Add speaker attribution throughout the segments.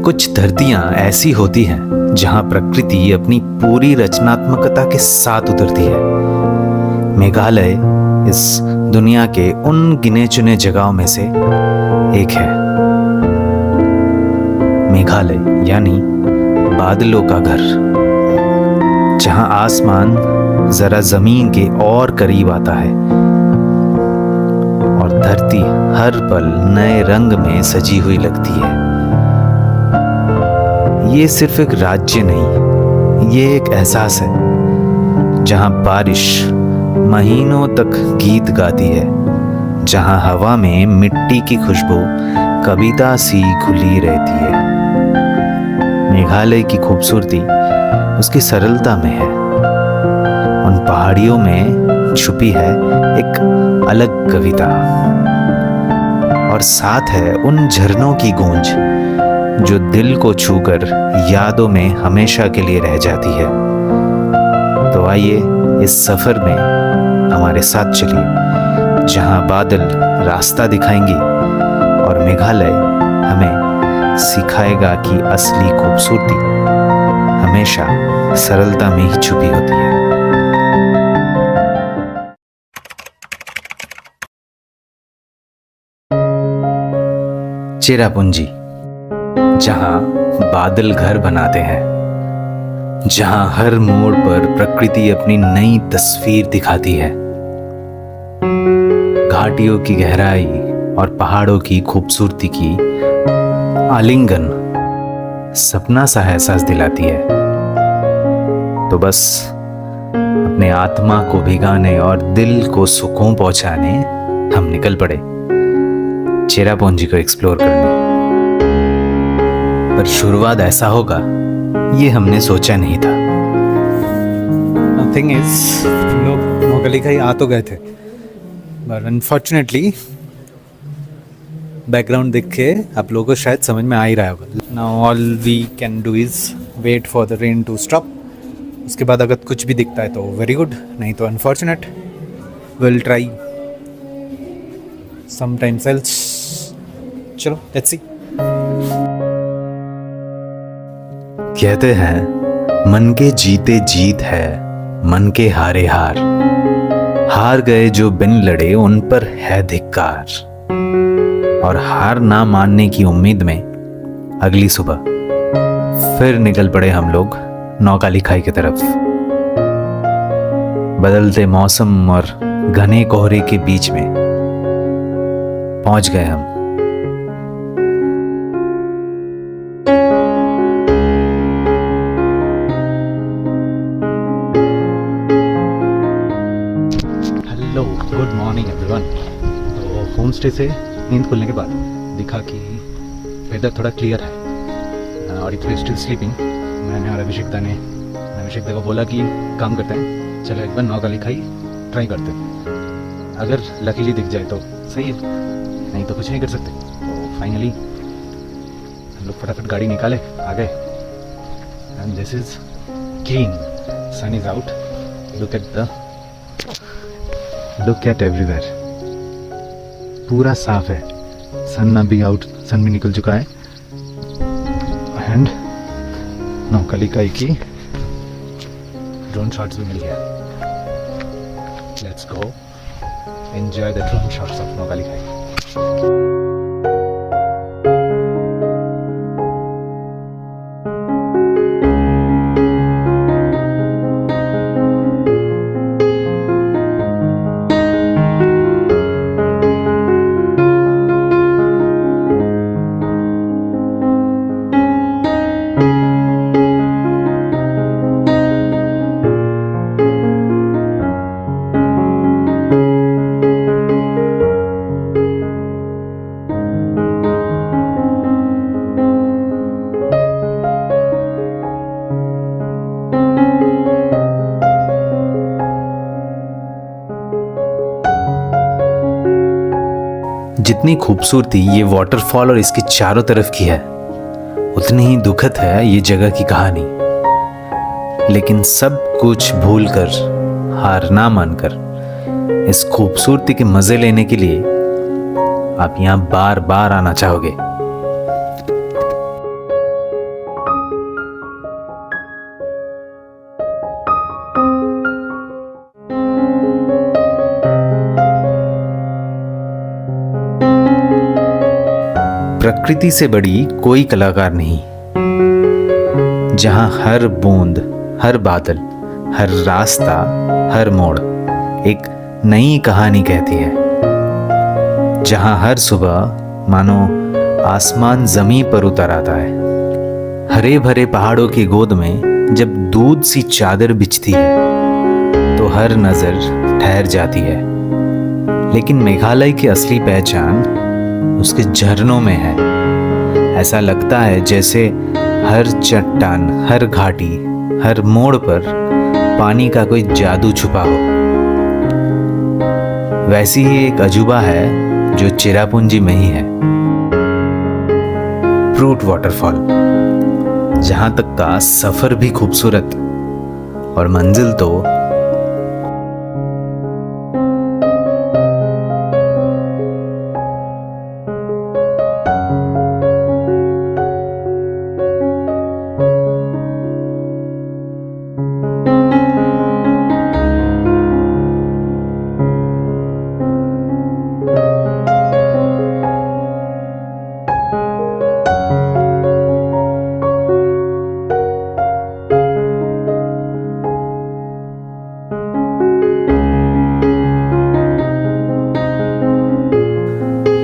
Speaker 1: कुछ धरतियां ऐसी होती हैं जहां प्रकृति अपनी पूरी रचनात्मकता के साथ उतरती है। मेघालय इस दुनिया के उन गिने चुने जगहों में से एक है। मेघालय यानी बादलों का घर, जहां आसमान जरा जमीन के और करीब आता है और धरती हर पल नए रंग में सजी हुई लगती है। ये सिर्फ एक राज्य नहीं, ये एक एहसास है जहां बारिश महीनों तक गीत गाती है, जहां हवा में मिट्टी की खुशबू कविता सी घुली रहती है। मेघालय की खूबसूरती उसकी सरलता में है। उन पहाड़ियों में छुपी है एक अलग कविता, और साथ है उन झरनों की गूंज जो दिल को छूकर यादों में हमेशा के लिए रह जाती है। तो आइए इस सफर में हमारे साथ चलिए, जहां बादल रास्ता दिखाएंगी और मेघालय हमें सिखाएगा कि असली खूबसूरती हमेशा सरलता में ही छुपी होती है। चेरापूंजी, जहां बादल घर बनाते हैं, जहां हर मोड़ पर प्रकृति अपनी नई तस्वीर दिखाती है। घाटियों की गहराई और पहाड़ों की खूबसूरती की आलिंगन सपना सा एहसास दिलाती है। तो बस अपने आत्मा को भिगाने और दिल को सुकून पहुंचाने हम निकल पड़े चेरापूंजी को एक्सप्लोर करने। पर शुरुआत ऐसा होगा ये हमने सोचा नहीं था।
Speaker 2: थिंग इज, हम लोग नौगलिखाई आ तो गए थे, बट अनफॉर्चुनेटली बैकग्राउंड देख के आप लोगों को शायद समझ में आ ही रहा होगा। Now all we can do is wait for the rain to stop. उसके बाद अगर कुछ भी दिखता है तो वेरी गुड, नहीं तो unfortunate. Will try sometimes else. चलो लेट्स सी।
Speaker 1: कहते हैं मन के जीते जीत है, मन के हारे हार। हार गए जो बिन लड़े उन पर है धिक्कार। और हार ना मानने की उम्मीद में अगली सुबह फिर निकल पड़े हम लोग नौकालिखाई की तरफ। बदलते मौसम और घने कोहरे के बीच में पहुंच गए हम।
Speaker 2: Hello, good morning everyone. तो होम स्टे से नींद खुलने के बाद दिखा कि वेदर थोड़ा क्लियर है और इट स्टिल स्लीपिंग। मैंने और अभिषेक दा को बोला कि काम करते हैं, चलो एक बार नौकालिखाई ट्राई करते हैं। अगर लकीली दिख जाए तो सही है, नहीं तो कुछ नहीं कर सकते। तो फाइनली हम लोग फटाफट गाड़ी निकाले, आ गए। And this is clean, sun is out, look at everywhere. पूरा साफ है, सन भी आउट, सन भी निकल चुका है। एंड नौकालिखाई की ड्रोन शॉट्स भी मिल गया। Let's go enjoy the drone shots of Naukalikhai.
Speaker 1: जितनी खूबसूरती ये वाटरफॉल और इसकी चारों तरफ की है, उतनी ही दुखद है ये जगह की कहानी। लेकिन सब कुछ भूलकर, हार ना मानकर, इस खूबसूरती के मजे लेने के लिए आप यहां बार बार आना चाहोगे। प्रकृति से बड़ी कोई कलाकार नहीं, जहां हर बूंद, हर बादल, हर रास्ता, हर मोड़ एक नई कहानी कहती है, जहां हर सुबह मानो आसमान जमीन पर उतर आता है। हरे भरे पहाड़ों की गोद में जब दूध सी चादर बिछती है तो हर नजर ठहर जाती है। लेकिन मेघालय की असली पहचान उसके झरनों में है। ऐसा लगता है जैसे हर चट्टान, हर घाटी, हर मोड़ पर पानी का कोई जादू छुपा हो। वैसी ही एक अजूबा है जो चेरापूंजी में ही है, फ्रूट वाटरफॉल, जहां तक का सफर भी खूबसूरत और मंजिल तो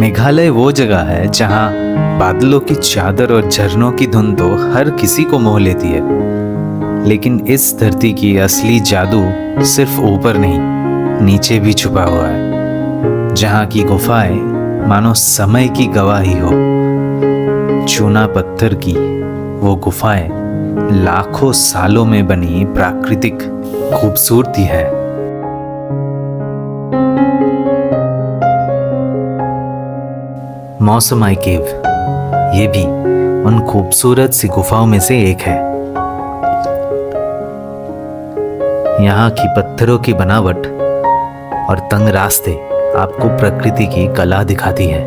Speaker 1: मेघालय वो जगह है जहां बादलों की चादर और झरनों की धुन तो हर किसी को मोह लेती है। लेकिन इस धरती की असली जादू सिर्फ ऊपर नहीं, नीचे भी छुपा हुआ है, जहां की गुफाएं मानो समय की गवाही हो। चूना पत्थर की वो गुफाएं लाखों सालों में बनी प्राकृतिक खूबसूरती है। मौसमाई केव, ये भी उन खूबसूरत सी गुफाओं में से एक है। यहाँ की पत्थरों की बनावट और तंग रास्ते आपको प्रकृति की कला दिखाती है।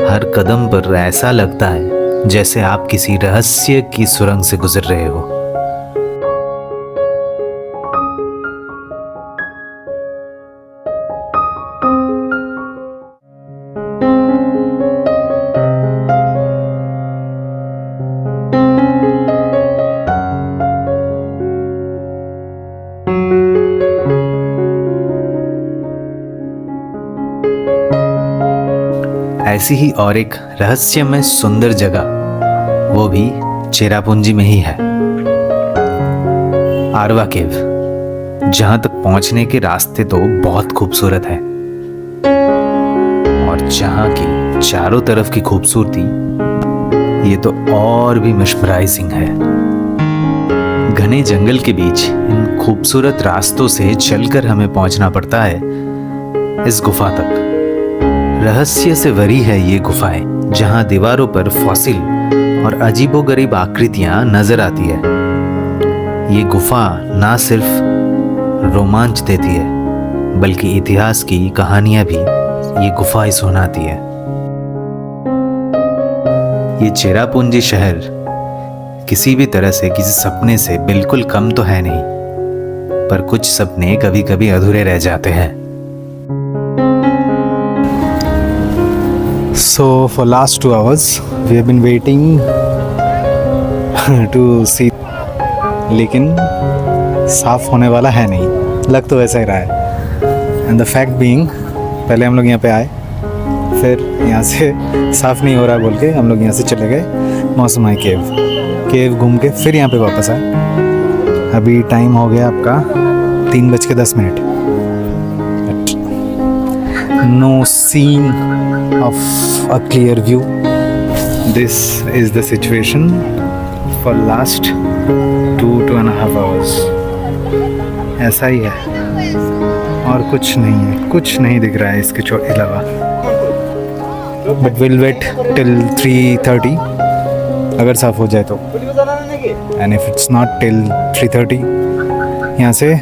Speaker 1: हर कदम पर ऐसा लगता है जैसे आप किसी रहस्य की सुरंग से गुजर रहे हो। ऐसी ही और एक रहस्यमय सुंदर जगह वो भी चेरापूंजी में ही है, आरवा केव, जहां तक पहुंचने के रास्ते तो बहुत खूबसूरत है और जहां की चारों तरफ की खूबसूरती ये तो और भी मिस्मराइजिंग है। घने जंगल के बीच इन खूबसूरत रास्तों से चलकर हमें पहुंचना पड़ता है इस गुफा तक। रहस्य से भरी है ये गुफाएं, जहां दीवारों पर फॉसिल और अजीबोगरीब आकृतियां नजर आती है। ये गुफा ना सिर्फ रोमांच देती है बल्कि इतिहास की कहानियां भी ये गुफा ही सुनाती है। ये चेरापूंजी शहर किसी भी तरह से किसी सपने से बिल्कुल कम तो है नहीं, पर कुछ सपने कभी कभी अधूरे रह जाते हैं।
Speaker 2: So for last 2 hours we have been waiting to see, लेकिन साफ होने वाला है नहीं, लग तो वैसा ही रहा है। एंड द फैक्ट बीइंग, पहले हम लोग यहाँ पे आए, फिर यहाँ से साफ नहीं हो रहा बोल के हम लोग यहाँ से चले गए मौसमाई केव घूम के फिर यहाँ पे वापस आए। अभी टाइम हो गया आपका 3:10। No scene of a clear view. This is the situation for last 2.5 hours. ऐसा ही है और कुछ नहीं है, कुछ नहीं दिख रहा है इसके अलावा। But we'll wait till 3:30 अगर साफ हो जाए तो, and if it's not till 3:30 यहाँ से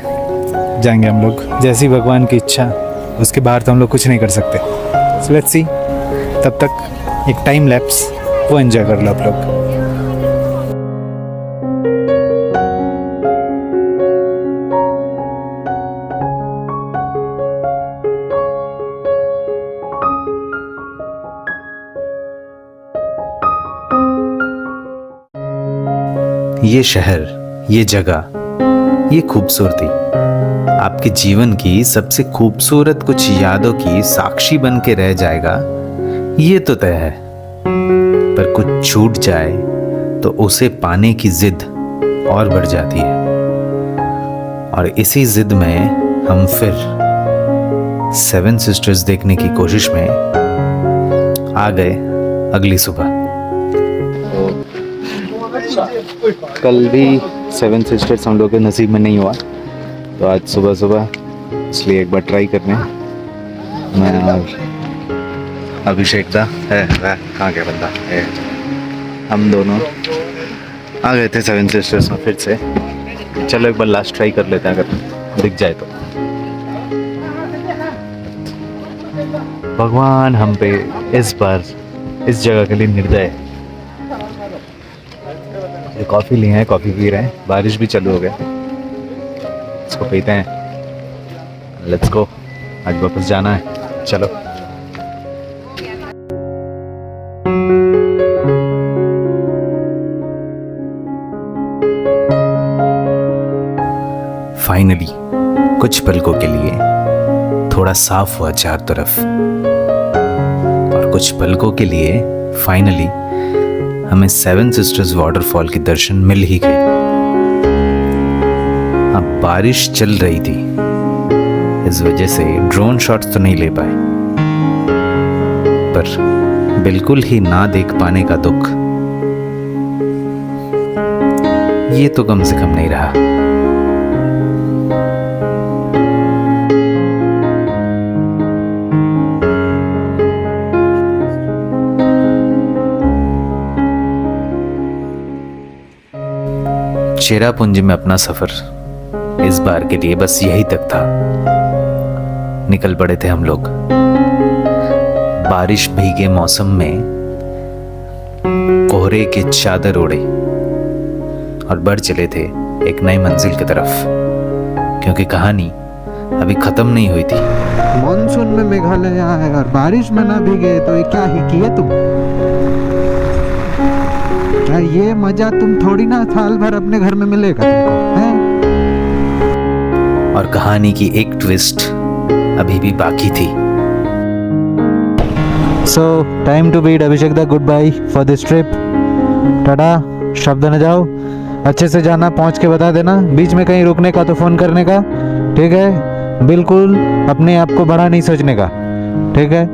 Speaker 2: जाएंगे हम लोग, जैसी भगवान की इच्छा। उसके बाहर तो हम लोग कुछ नहीं कर सकते। So let's see, तब तक एक टाइम लैप्स वो एंजॉय कर लो आप लोग।
Speaker 1: ये शहर, ये जगह, ये खूबसूरती आपके जीवन की सबसे खूबसूरत कुछ यादों की साक्षी बन के रह जाएगा, ये तो तय है। पर कुछ छूट जाए तो उसे पाने की जिद और बढ़ जाती है, और इसी जिद में हम फिर सेवन सिस्टर्स देखने की कोशिश में आ गए अगली सुबह। कल भी सेवन सिस्टर्स हम लोग के नसीब में नहीं हुआ, तो आज सुबह सुबह इसलिए एक बार ट्राई करने मैं और अभिषेक दा है कहाँ गया बंदा है, हम दोनों आ गए थे सेवन सिस्टर्स में फिर से। चलो एक बार लास्ट ट्राई कर लेते हैं, अगर दिख जाए तो। भगवान हम पे इस बार इस जगह के लिए निर्दय है। कॉफ़ी लिए हैं, कॉफ़ी पी रहे हैं, बारिश भी चालू हो गया, इसको पीते हैं। लेट्स गो, आज वापस जाना है, चलो। फाइनली कुछ पलकों के लिए थोड़ा साफ हुआ चार तरफ, और कुछ पलकों के लिए फाइनली हमें सेवन सिस्टर्स वाटरफॉल के दर्शन मिल ही गए। अब बारिश चल रही थी, इस वजह से ड्रोन शॉट्स तो नहीं ले पाए, पर बिल्कुल ही ना देख पाने का दुख ये तो कम से कम नहीं रहा। चेरापूंजी में अपना सफर इस बार के लिए बस यही तक था। निकल पड़े थे हम लोग बारिश भीगे मौसम में, कोहरे के चादर ओढ़े, और बढ़ चले थे एक नई मंजिल की तरफ, क्योंकि कहानी अभी खत्म नहीं हुई थी।
Speaker 3: मानसून में मेघालय आए और बारिश में ना भीगे तो ये क्या ही किए तुम? क्या ये मजा तुम थोड़ी ना साल भर अपने घर में मिलेगा तुमको, हैं?
Speaker 1: और कहानी की एक ट्विस्ट अभी भी बाकी थी।
Speaker 3: So time to bid Abhishek da goodbye for this trip. Tata, शब्द न जाओ, अच्छे से जाना, पहुंच के बता देना, बीच में कहीं रुकने का तो फोन करने का, ठीक है? बिल्कुल अपने आप को बड़ा नहीं सोचने का, ठीक है?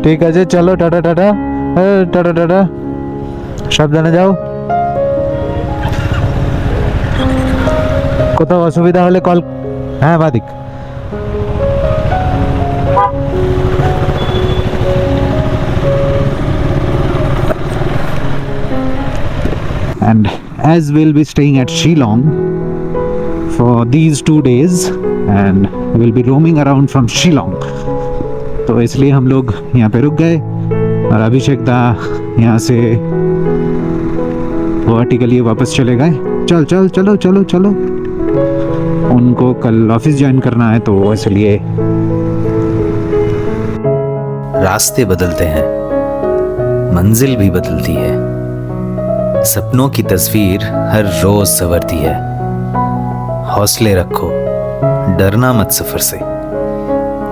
Speaker 3: ঠিক আছে, চলো, টাটা টাটা টাটা টাটা, সাবধানে যাও। কোথাও অসুবিধা হলে কল, হ্যাঁ বাদিক। And as we'll be staying at Shillong for these 2 days and we'll be roaming around from Shillong, तो इसलिए हम लोग यहाँ पे रुक गए, और अभिषेक दा यहाँ से गुवाहाटी के लिए वापस चले गए। चलो चलो चलो चलो, उनको कल ऑफिस ज्वाइन करना है, तो इसलिए।
Speaker 1: रास्ते बदलते हैं, मंजिल भी बदलती है, सपनों की तस्वीर हर रोज संवरती है। हौसले रखो, डरना मत सफर से,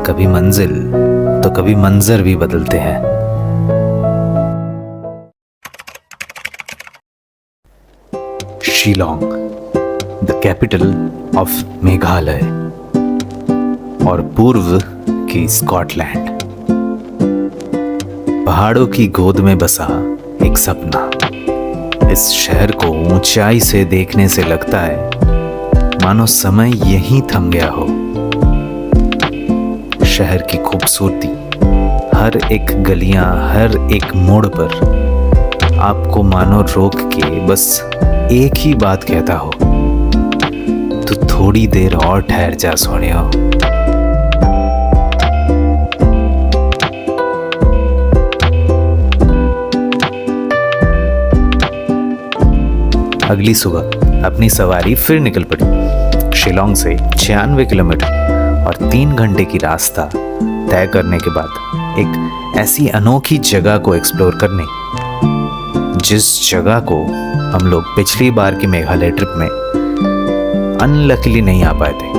Speaker 1: कभी मंजिल तो कभी मंजर भी बदलते हैं। Shillong, the capital of Meghalaya और पूर्व की स्कॉटलैंड, पहाड़ों की गोद में बसा एक सपना। इस शहर को ऊंचाई से देखने से लगता है मानो समय यहीं थम गया हो। शहर की खूबसूरती, हर एक गलियां, हर एक मोड़ पर आपको मानो रोक के बस एक ही बात कहता हो, तो थोड़ी देर और ठहर जा सोनियो। अगली सुबह अपनी सवारी फिर निकल पड़ी। शिलोंग से 96 किलोमीटर और 3 घंटे की रास्ता तय करने के बाद एक ऐसी अनोखी जगह को एक्सप्लोर करने जिस जगह को हम लोग पिछली बार की मेघालय ट्रिप में अनलकीली नहीं आ पाए थे,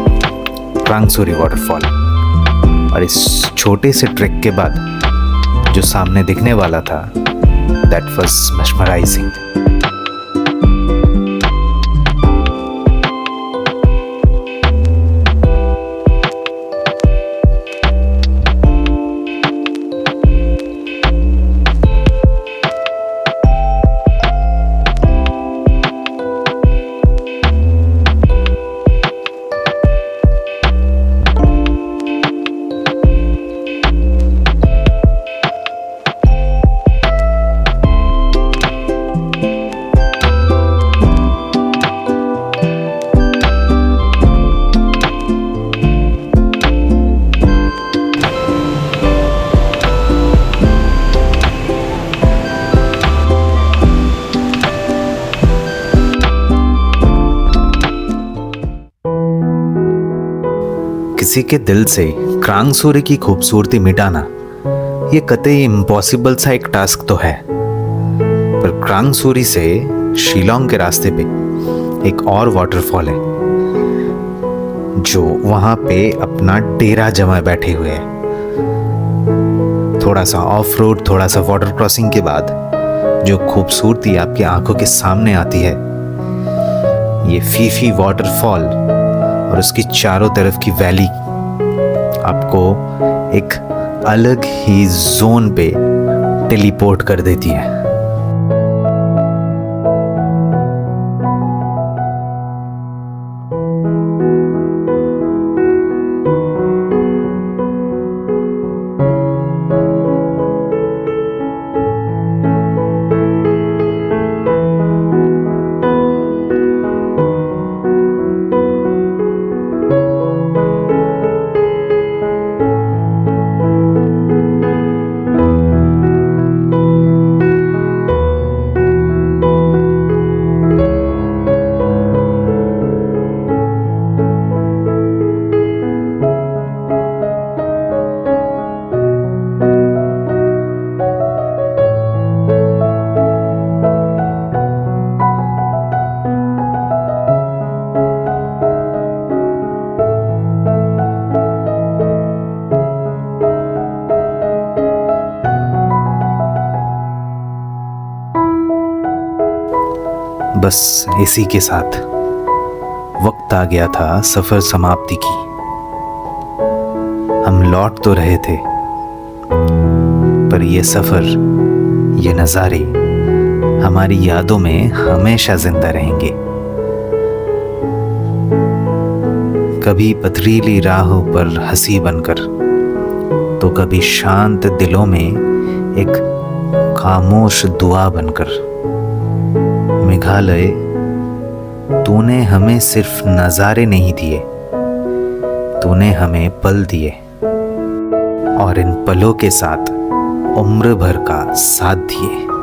Speaker 1: क्रांगसूरी वाटरफॉल। और इस छोटे से ट्रैक के बाद जो सामने दिखने वाला था, दैट वाज mesmerizing। किसी के दिल से क्रांगसूरी की खूबसूरती मिटाना ये कतई इम्पॉसिबल सा एक टास्क तो है, पर क्रांगसूरी से शिलोंग के रास्ते पे एक और वाटरफॉल है जो वहां पे अपना डेरा जमाए बैठे हुए है। थोड़ा सा ऑफ रोड, थोड़ा सा वाटर क्रॉसिंग के बाद जो खूबसूरती आपकी आंखों के सामने आती है, ये फीफी वाटरफॉल और उसकी चारों तरफ की वैली आपको एक अलग ही जोन पे टेलीपोर्ट कर देती है। बस इसी के साथ वक्त आ गया था सफर समाप्ति की। हम लौट तो रहे थे, पर ये सफर, ये नज़ारे हमारी यादों में हमेशा जिंदा रहेंगे। कभी पथरीली राहों पर हंसी बनकर, तो कभी शांत दिलों में एक खामोश दुआ बनकर। मेघालय, तूने हमें सिर्फ नज़ारे नहीं दिए, तूने हमें पल दिए, और इन पलों के साथ उम्र भर का साथ दिए।